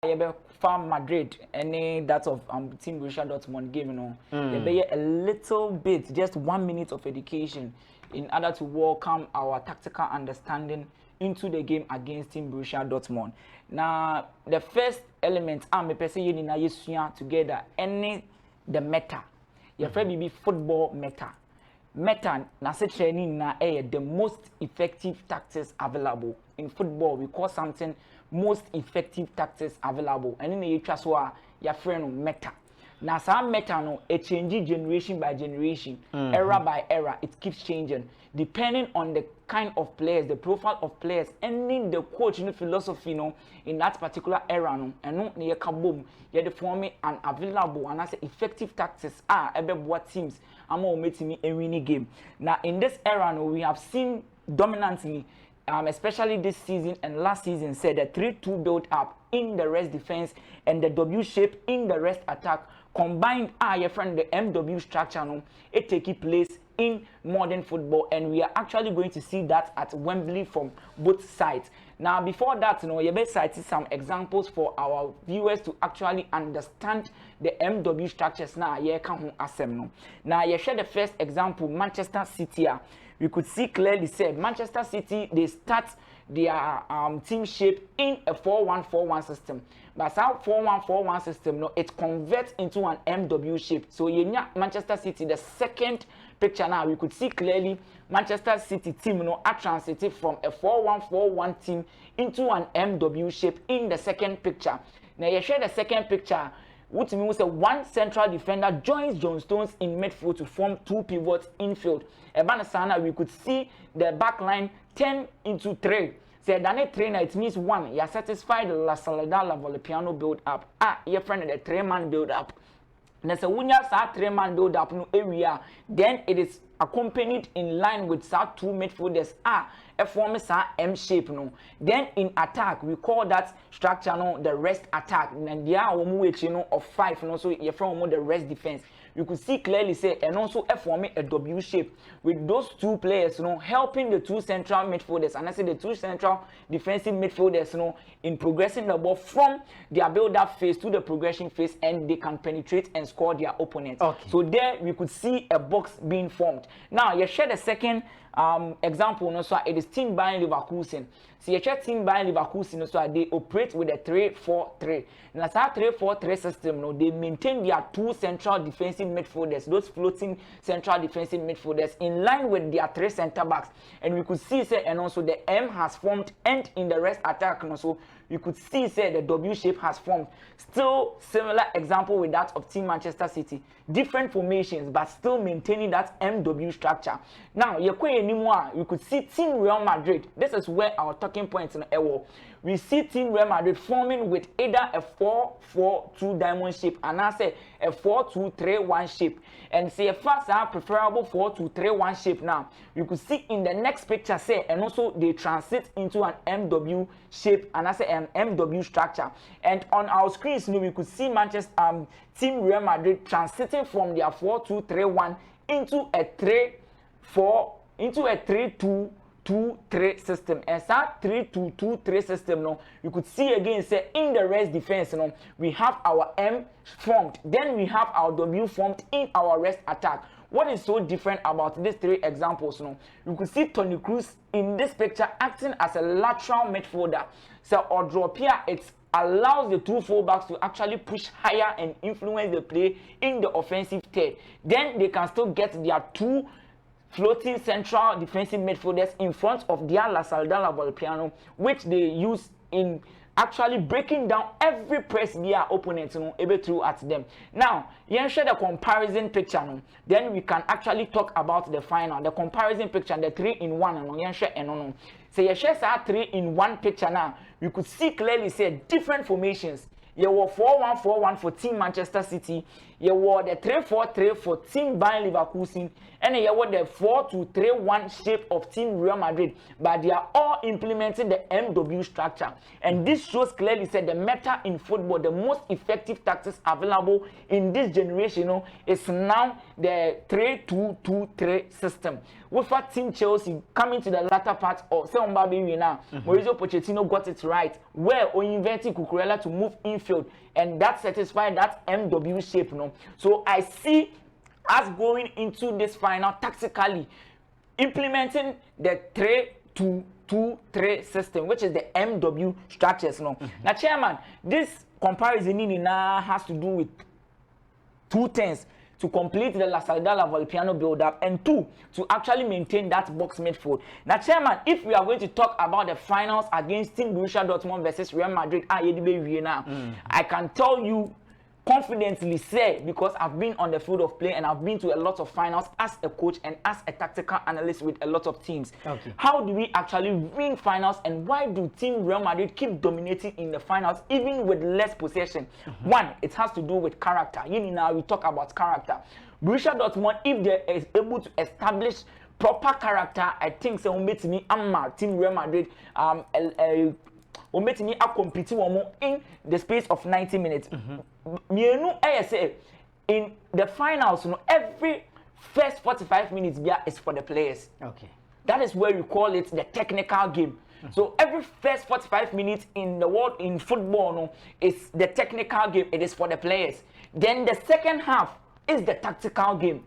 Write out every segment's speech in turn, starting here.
yebe from Madrid, any that of Team Borussia Dortmund game, yebe a little bit, just 1 minute of education in order to welcome our tactical understanding into the game against Team Borussia Dortmund. Now, the first element, I'm a person you need together, any the meta. Your friend be football meta. Meta na se training na the most effective tactics available in football. We call something most effective tactics available. And in the trust your friend meta. Now some meta no it changes generation by generation, era by era. It keeps changing depending on the kind of players, the profile of players, and the coach philosophy in that particular era and no near kaboom. You the forming an available and as effective tactics are what teams I'm all making me a winning game. Now in this era we have seen dominantly. Especially this season and last season, said the 3-2 build up in the rest defense and the W shape in the rest attack combined your friend the MW structure it taking place in modern football, and we are actually going to see that at Wembley from both sides. Now before that, you better cite some examples for our viewers to actually understand the MW structures now. Now you share the first example, Manchester City. We could see clearly said Manchester City, they start their team shape in a 4-1-4-1 system. But that 4-1-4-1 system, it converts into an MW shape. So you Manchester City, the second picture now, we could see clearly Manchester City team transited from a 4-1-4-1 team into an MW shape in the second picture. Now you share the second picture, which means one central defender joins John Stones in midfield to form two pivots infield. Ebanasana, we could see the back line 10 into 3. So that trainer, it means one, you are satisfied the La Soledad La Volpiano build up. Your friend the 3-man build up. There's a winner 3-man build up no area. Then it is accompanied in line with 2 midfielders a form M shape Then in attack we call that structure the rest attack. And there are of 5 so you from the rest defense. You could see clearly say and also forming a W shape with those two players helping the two central midfielders, and I say the two central defensive midfielders in progressing the ball from their build-up phase to the progression phase, and they can penetrate and score their opponents. So there we could see a box being formed. Now you share the second example so it is Team Bayern Leverkusen. So you check Team Bayern Leverkusen so they operate with a 3-4-3. Now that 3-4-3 system they maintain their two central defensive midfielders, those floating central defensive midfielders in line with their 3 center backs. And we could see say and also the M has formed, and in the rest attack so you could see say the W shape has formed. Still similar example with that of Team Manchester City. Different formations but still maintaining that MW structure. Now you could see Team Real Madrid. This is where our talking points in the we see Team Real Madrid forming with either a 4-4-2 diamond shape and I say a 4-2-3-1 shape. And say first preferable 4-2-3-1 shape now. You could see in the next picture say and also they transit into an MW shape and I say an MW structure. And on our screens we could see Manchester Team Real Madrid transiting from their 4-2-3-1 into a 3-2-2-3 system. And that 3-2-2-3 system you could see again say in the rest defense we have our M formed, then we have our W formed in our rest attack. What is so different about these 3 examples you could see Toni Kroos in this picture acting as a lateral midfielder. So Odropia, it allows the 2 fullbacks to actually push higher and influence the play in the offensive third. Then they can still get their 2 floating central defensive midfielders in front of their La Soledad La Volpiano, which they use in actually breaking down every press their opponents able to at them. Now you share the comparison picture then we can actually talk about the final, the comparison picture, the 3-in-1 so you share that 3-in-1 picture now. You could see clearly say different formations. You were 4-1-4-1 for Team Manchester City. you were the 3-4-3 for team Bayern Leverkusen, and you were the 4-2-3-1 shape of team Real Madrid, but they are all implementing the MW structure. And this shows clearly said the meta in football, the most effective tactics available in this generation, is now the 3-2-2-3 system. With our team Chelsea coming to the latter part of Mbappe now, Mauricio Pochettino got it right, where we invented Cucurella to move infield, and that satisfied that MW shape. So I see us going into this final tactically implementing the 3-2-2-3 system, which is the MW structures. Now, Chairman, this comparison has to do with two things: to complete the La Salida Volpiano build-up, and two, to actually maintain that box midfield. Now, Chairman, if we are going to talk about the finals against Team Borussia Dortmund versus Real Madrid, I can tell you confidently say, because I've been on the field of play and I've been to a lot of finals as a coach and as a tactical analyst with a lot of teams. Okay. How do we actually win finals, and why do Team Real Madrid keep dominating in the finals even with less possession? One, it has to do with character. Now we talk about character. Borussia Dortmund, if they are able to establish proper character, I think so Team Real Madrid Ometimi a compete in the space of 90 minutes. In the finals, every first 45 minutes is for the players. Okay. That is where you call it the technical game. So every first 45 minutes in the world in football is the technical game. It is for the players. Then the second half is the tactical game.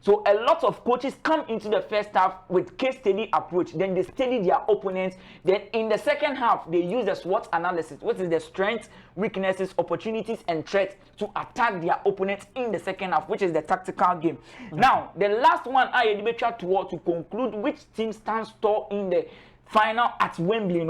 So a lot of coaches come into the first half with case study approach. Then they study their opponents. Then in the second half, they use the SWOT analysis, which is the strengths, weaknesses, opportunities, and threats to attack their opponents in the second half, which is the tactical game. Now, the last one I try to conclude which team stands tall in the final at Wembley.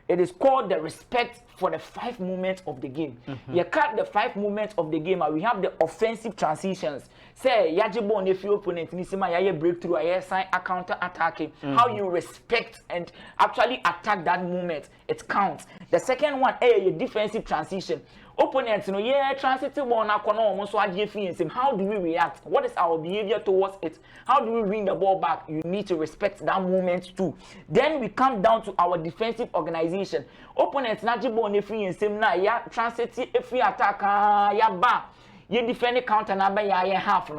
It is called the respect for the 5 moments of the game. You cut the 5 moments of the game, and we have the offensive transitions. Say, yajibo on the opponent, nisima yaye breakthrough, yaye sign a counter attacking. How you respect and actually attack that moment, it counts. The second one, your defensive transition. Opponents, transitive one, how do we react? What is our behavior towards it? How do we win the ball back? You need to respect that moment too. Then we come down to our defensive organization. Opponents, transitive, if we attack, you defend counter number, half.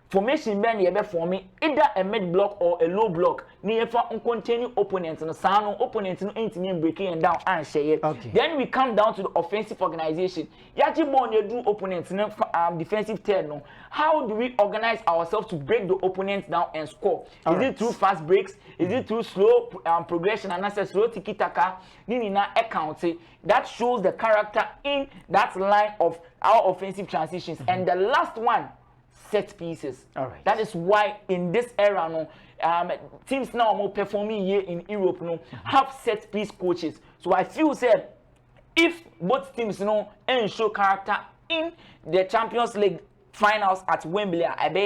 Formation ben ye be forming either a mid block or a low block. Near for continue opponents and sano opponents no intimi breaking and down and share. Okay. Then we come down to the offensive organization. Yaji bon you do opponents no defensive turn no. How do we organize ourselves to break the opponents down and score? Is it through fast breaks? Is it through slow progression and as a slow tiki taka? Nina account that shows the character in that line of our offensive transitions. And the last one, set pieces. All right. That is why in this era, teams now more performing here in Europe, have set piece coaches. So I feel said if both teams and show character in the Champions League finals at Wembley, I'm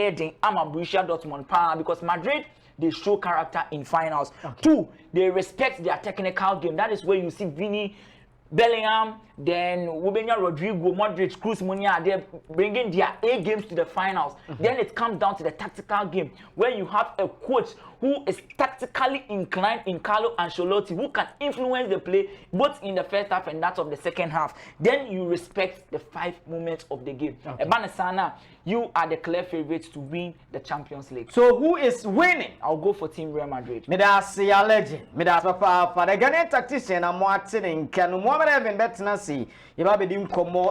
a Borussia Dortmund fan because Madrid, they show character in finals. Okay. 2, they respect their technical game. That is where you see Vini, Bellingham, then Rubenia, Rodrigo, Modric, Cruz, Munia, they're bringing their A games to the finals. Then it comes down to the tactical game, where you have a coach who is tactically inclined in Carlo Ancelotti, who can influence the play both in the first half and that of the second half. Then you respect the 5 moments of the game. Okay. Ebanesana, you are the clear favorites to win the Champions League. So who is winning? I'll go for Team Real Madrid. Midas ya legend. Midas papa the Ghanaian tactician I'm watching in Kanu Mohamed Even Betnasi. You have been more